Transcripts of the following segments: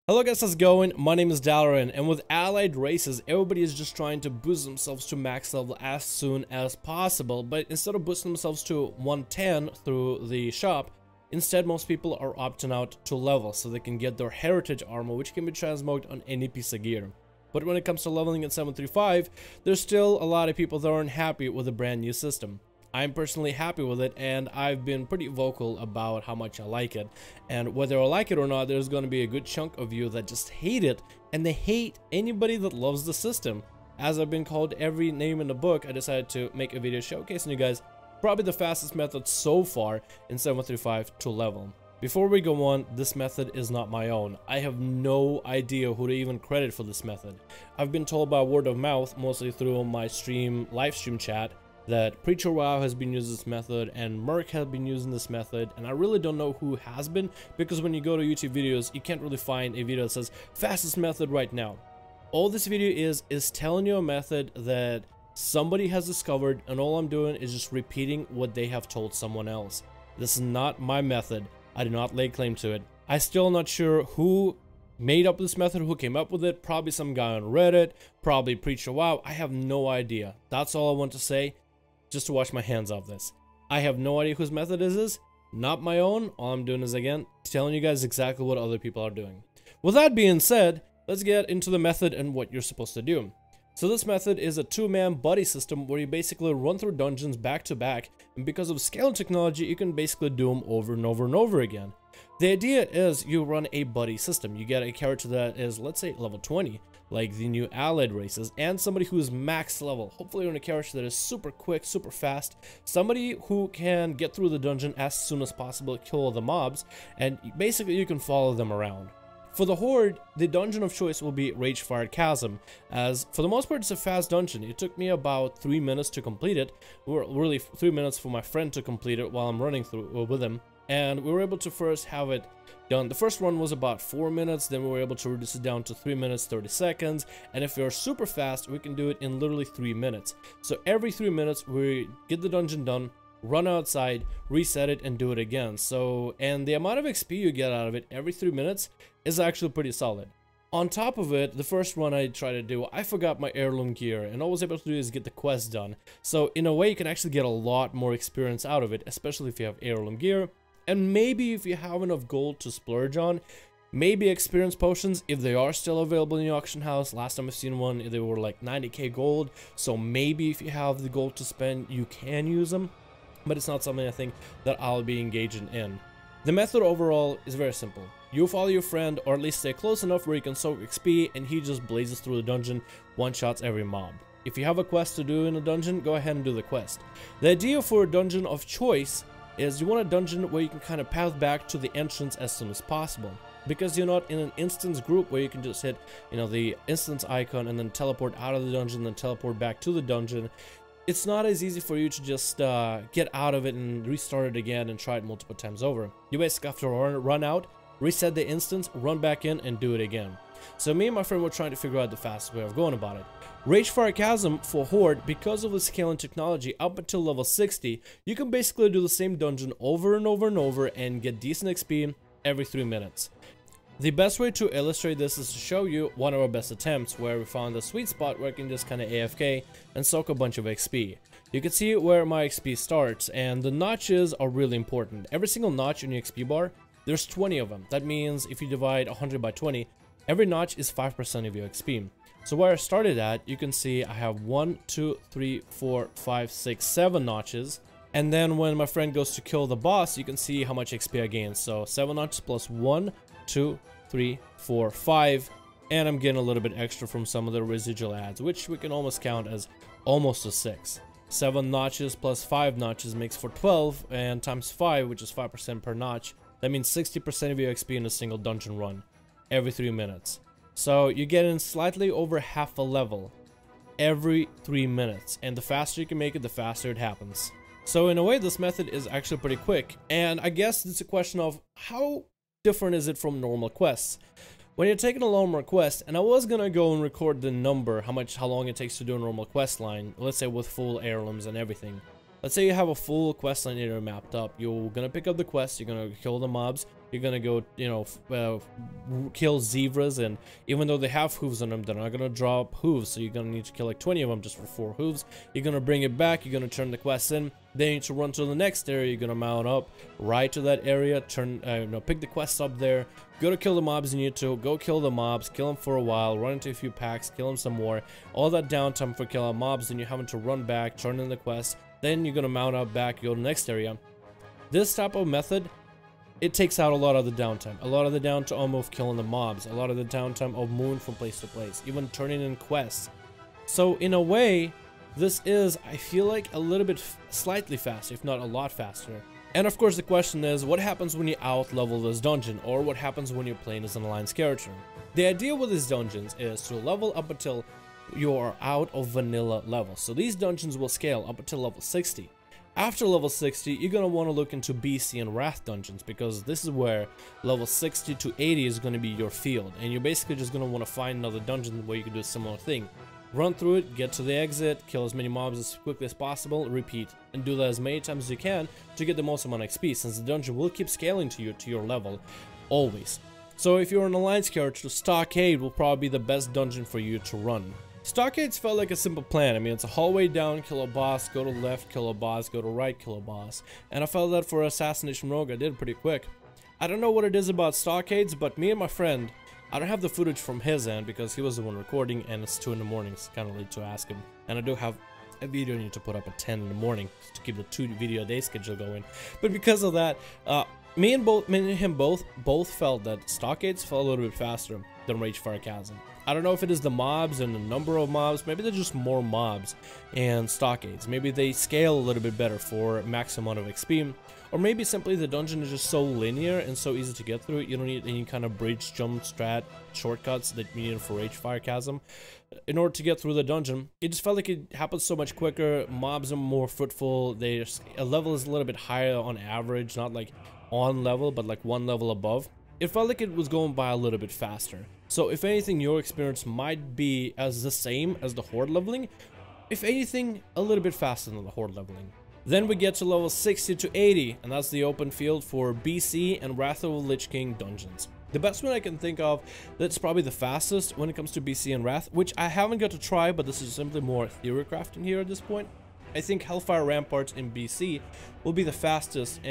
Hello guys, how's it going? My name is Dalaran, and with allied races, everybody is just trying to boost themselves to max level as soon as possible, but instead of boosting themselves to 110 through the shop, instead most people are opting out to level so they can get their heritage armor, which can be transmogged on any piece of gear. But when it comes to leveling at 735, there's still a lot of people that aren't happy with the brand new system. I'm personally happy with it, and I've been pretty vocal about how much I like it. And whether I like it or not, there's going to be a good chunk of you that just hate it, and they hate anybody that loves the system. As I've been called every name in the book, I decided to make a video showcasing you guys probably the fastest method so far in 735 to level. Before we go on, this method is not my own. I have no idea who to even credit for this method. I've been told by word of mouth, mostly through my live stream chat, that Preacher WoW has been using this method and Merc has been using this method, and I really don't know who has been, because when you go to YouTube videos, you can't really find a video that says fastest method right now. All this video is telling you a method that somebody has discovered, and all I'm doing is just repeating what they have told someone else. This is not my method. I do not lay claim to it. I'm still not sure who made up this method, who came up with it. Probably some guy on Reddit, probably Preacher WoW. I have no idea. That's all I want to say, just to wash my hands off this. I have no idea whose method this is, not my own. All I'm doing is, again, telling you guys exactly what other people are doing. With that being said, let's get into the method and what you're supposed to do. So this method is a two-man buddy system where you basically run through dungeons back to back, and because of scaling technology, you can basically do them over and over and over again. The idea is you run a buddy system. You get a character that is, let's say, level 20, like the new allied races, and somebody who is max level. Hopefully you're in a character that is super quick, super fast, somebody who can get through the dungeon as soon as possible, kill all the mobs, and basically you can follow them around. For the Horde, the dungeon of choice will be Rage-Fired Chasm, as for the most part it's a fast dungeon. It took me about 3 minutes to complete it, or really 3 minutes for my friend to complete it while I'm running through with him, and we were able to first have it done. The first run was about 4 minutes, then we were able to reduce it down to 3 minutes 30 seconds, and if you're super fast, we can do it in literally 3 minutes. So every 3 minutes we get the dungeon done, run outside, reset it, and do it again. So, and the amount of XP you get out of it every 3 minutes is actually pretty solid. On top of it, the first run I tried to do, I forgot my heirloom gear, and all I was able to do is get the quest done. So in a way, you can actually get a lot more experience out of it, especially if you have heirloom gear. And maybe if you have enough gold to splurge on, maybe experience potions, if they are still available in the auction house. Last time I've seen one, they were like 90k gold. So maybe if you have the gold to spend, you can use them. But it's not something I think that I'll be engaging in. The method overall is very simple. You follow your friend, or at least stay close enough where you can soak XP, and he just blazes through the dungeon, one-shots every mob. If you have a quest to do in a dungeon, go ahead and do the quest. The idea for a dungeon of choice is you want a dungeon where you can kind of path back to the entrance as soon as possible, because you're not in an instance group where you can just hit, the instance icon and then teleport out of the dungeon, then teleport back to the dungeon. It's not as easy for you to just get out of it and restart it again and try it multiple times over. You basically have to run out, reset the instance, run back in, and do it again. So me and my friend were trying to figure out the fastest way of going about it. Rage-Fired Chasm for Horde, because of the scaling technology up until level 60, you can basically do the same dungeon over and over and over and get decent XP every 3 minutes. The best way to illustrate this is to show you one of our best attempts, where we found a sweet spot where I can just kind of AFK and soak a bunch of XP. You can see where my XP starts, and the notches are really important. Every single notch in your XP bar, there's 20 of them. That means if you divide 100 by 20, every notch is 5% of your XP. So where I started at, you can see I have 1, 2, 3, 4, 5, 6, 7 notches. And then when my friend goes to kill the boss, you can see how much XP I gain. So 7 notches plus 1, 2, 3, 4, 5, and I'm getting a little bit extra from some of the residual adds, which we can almost count as almost a 6. 7 notches plus 5 notches makes for 12, and times 5, which is 5% per notch, that means 60% of your XP in a single dungeon run every 3 minutes. So you get in slightly over half a level every 3 minutes, and the faster you can make it, the faster it happens. So in a way, this method is actually pretty quick, and I guess it's a question of how different is it from normal quests. When you're taking a normal quest, and I was gonna go and record the number, how long it takes to do a normal quest line, let's say with full heirlooms and everything. Let's say you have a full quest line area mapped up. You're gonna pick up the quest, you're gonna kill the mobs, You're gonna go, you know, kill zebras, and even though they have hooves on them, they're not gonna drop hooves, so you're gonna need to kill like 20 of them just for 4 hooves. You're gonna bring it back, you're gonna turn the quest in, then you need to run to the next area, you're gonna mount up right to that area, turn, pick the quests up there, go to kill the mobs you need to, go kill the mobs, kill them for a while, run into a few packs, kill them some more, all that downtime for killing mobs, then you're having to run back, turn in the quest, then you're gonna mount up back, go to the next area. This type of method, it takes out a lot of the downtime. A lot of the downtime of killing the mobs. A lot of the downtime of moving from place to place. Even turning in quests. So in a way, this is, I feel like, a little bit slightly faster, if not a lot faster. And of course the question is, what happens when you out-level this dungeon? Or what happens when you're playing as an alliance character? The idea with these dungeons is to level up until you are out of vanilla levels. So these dungeons will scale up until level 60. After level 60, you're going to want to look into BC and Wrath dungeons, because this is where level 60 to 80 is going to be your field, and you're basically just going to want to find another dungeon where you can do a similar thing. Run through it, get to the exit, kill as many mobs as quickly as possible, repeat, and do that as many times as you can to get the most amount of XP, since the dungeon will keep scaling to your level, always. So if you're an alliance character, Stockade will probably be the best dungeon for you to run. Stockades felt like a simple plan. I mean, it's a hallway down, kill a boss, go to left, kill a boss, go to right, kill a boss. And I felt that for Assassination Rogue, I did pretty quick. I don't know what it is about Stockades, but me and my friend, I don't have the footage from his end because he was the one recording, and it's 2 in the morning, so kind of late to ask him. And I do have a video I need to put up at 10 in the morning to keep the 2 video a day schedule going. But because of that, me and him both felt that Stockades felt a little bit faster than Ragefire Chasm. I don't know if it is the mobs and the number of mobs, maybe there's just more mobs and Stockades. Maybe they scale a little bit better for max amount of XP, or maybe simply the dungeon is just so linear and so easy to get through. You don't need any kind of bridge, jump, strat, shortcuts that you need for Ragefire Chasm in order to get through the dungeon. It just felt like it happens so much quicker, mobs are more fruitful, a level is a little bit higher on average, not like on level, but like 1 level above. It felt like it was going by a little bit faster. So if anything, your experience might be as the same as the Horde leveling, if anything, a little bit faster than the Horde leveling. Then we get to level 60 to 80, and that's the open field for BC and Wrath of the Lich King dungeons. The best one I can think of that's probably the fastest when it comes to BC and Wrath, which I haven't got to try, but this is simply more theory crafting here at this point. I think Hellfire Ramparts in BC will be the fastest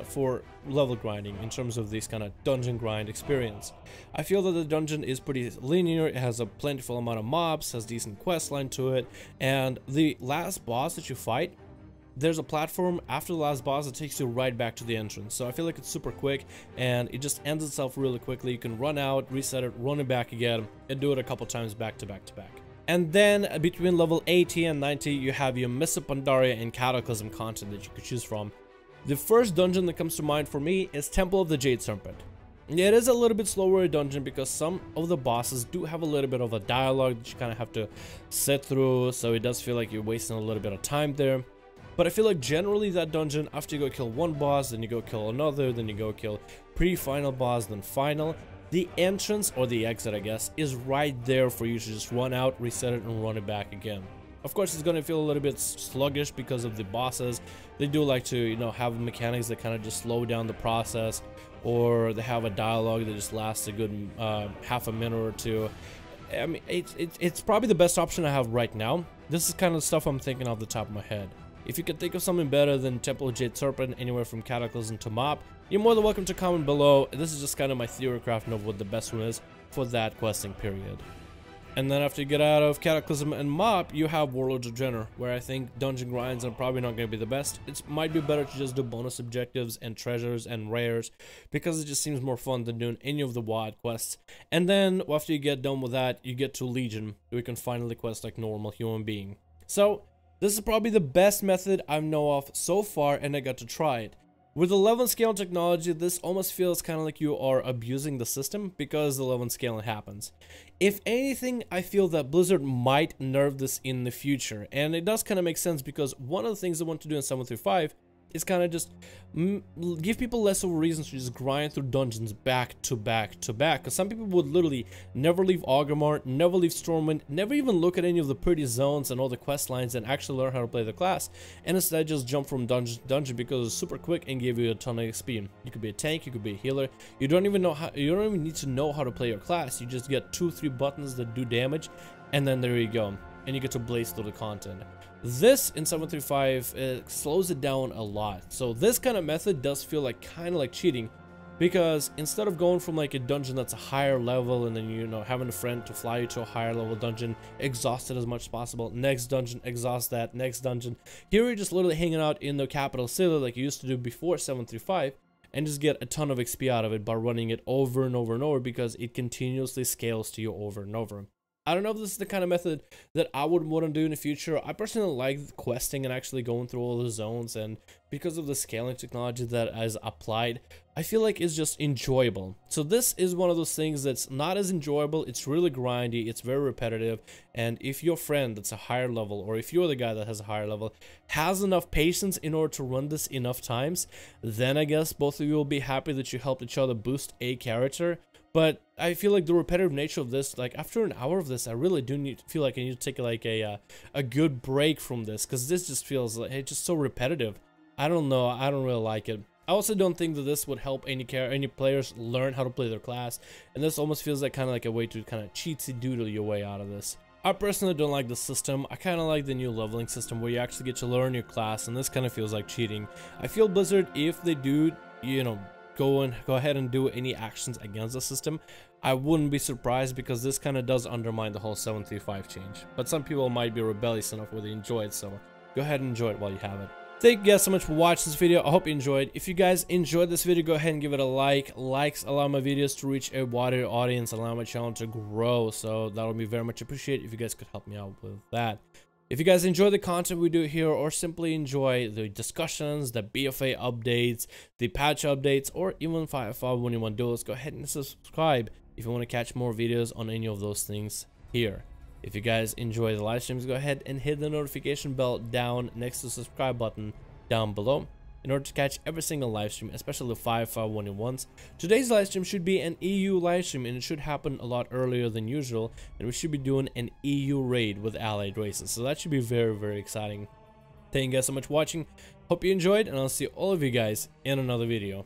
for level grinding in terms of this kind of dungeon grind experience. I feel that the dungeon is pretty linear, it has a plentiful amount of mobs, has decent quest line to it, and the last boss that you fight, there's a platform after the last boss that takes you right back to the entrance. So I feel like it's super quick and it just ends itself really quickly. You can run out, reset it, run it back again, and do it a couple times back to back to back. And then between level 80 and 90, you have your Missa Pandaria and Cataclysm content that you could choose from. The first dungeon that comes to mind for me is Temple of the Jade Serpent. It is a little bit slower dungeon because some of the bosses do have a little bit of a dialogue that you kind of have to sit through, so it does feel like you're wasting a little bit of time there. But I feel like generally that dungeon, after you go kill one boss, then you go kill another, then you go kill pre-final boss, then final, the entrance, or the exit I guess, is right there for you to just run out, reset it, and run it back again. Of course it's going to feel a little bit sluggish because of the bosses. They do like to, you know, have mechanics that kind of just slow down the process, or they have a dialogue that just lasts a good half a minute or two. I mean, it's probably the best option I have right now. This is kind of stuff I'm thinking off the top of my head. If you can think of something better than Temple of Jade Serpent, anywhere from Cataclysm to Mop, you're more than welcome to comment below. This is just kind of my theory crafting of what the best one is for that questing period. And then after you get out of Cataclysm and Mop, you have Warlords of Draenor, where I think dungeon grinds are probably not going to be the best. It might be better to just do bonus objectives and treasures and rares, because it just seems more fun than doing any of the WoD quests. And then after you get done with that, you get to Legion, where you can finally quest like normal human being. So this is probably the best method I know of so far, and I got to try it. With the level scale technology, this almost feels kind of like you are abusing the system because the level scaling happens. If anything, I feel that Blizzard might nerf this in the future, and it does kind of make sense because one of the things they want to do in 7.3.5 is kind of just give people less of a reason to just grind through dungeons back to back to back, because some people would literally never leave Augermar, never leave Stormwind, never even look at any of the pretty zones and all the quest lines and actually learn how to play the class, and instead just jump from dungeon to dungeon because it's super quick and give you a ton of XP. You could be a tank, you could be a healer, you don't even need to know how to play your class. You just get 2-3 buttons that do damage, and then there you go, and you get to blaze through the content. This in 7.3.5 slows it down a lot. So this kind of method does feel like kind of like cheating, because instead of going from like a dungeon that's a higher level and then, you know, having a friend to fly you to a higher level dungeon, exhaust it as much as possible, next dungeon, exhaust that, next dungeon, here you're just literally hanging out in the capital city like you used to do before 7.3.5 and just get a ton of XP out of it by running it over and over and over, because it continuously scales to you over and over. I don't know if this is the kind of method that I would want to do in the future. I personally like questing and actually going through all the zones, and because of the scaling technology that is applied, I feel like it's just enjoyable. So this is one of those things that's not as enjoyable. It's really grindy, it's very repetitive, and if your friend that's a higher level, or if you're the guy that has a higher level, has enough patience in order to run this enough times, then I guess both of you will be happy that you helped each other boost a character. But I feel like the repetitive nature of this, like after an hour of this, I really do feel like I need to take like a good break from this, because this just feels like it's just so repetitive. I don't know, I don't really like it. I also don't think that this would help any players learn how to play their class, and this almost feels like kind of like a way to kind of cheatsy doodle your way out of this. I personally don't like the system. I kind of like the new leveling system where you actually get to learn your class, and this kind of feels like cheating. I feel Blizzard, if they do, you know, go ahead and do any actions against the system, I wouldn't be surprised, because this kind of does undermine the whole 7.3.5 change. But some people might be rebellious enough where they enjoy it, so go ahead and enjoy it while you have it. Thank you guys so much for watching this video. I hope you enjoyed. If you guys enjoyed this video, go ahead and give it a like. Likes allow my videos to reach a wider audience, allow my channel to grow, so that would be very much appreciated if you guys could help me out with that. If you guys enjoy the content we do here, or simply enjoy the discussions, the BFA updates, the patch updates, or even 5.5.1 duels, go ahead and subscribe if you want to catch more videos on any of those things here. If you guys enjoy the live streams, go ahead and hit the notification bell down next to the subscribe button down below in order to catch every single live stream, especially the 5.5.1 ones. Today's live stream should be an EU live stream, and it should happen a lot earlier than usual, and we should be doing an EU raid with allied races, so that should be very, very exciting. Thank you guys so much for watching. Hope you enjoyed, and I'll see all of you guys in another video.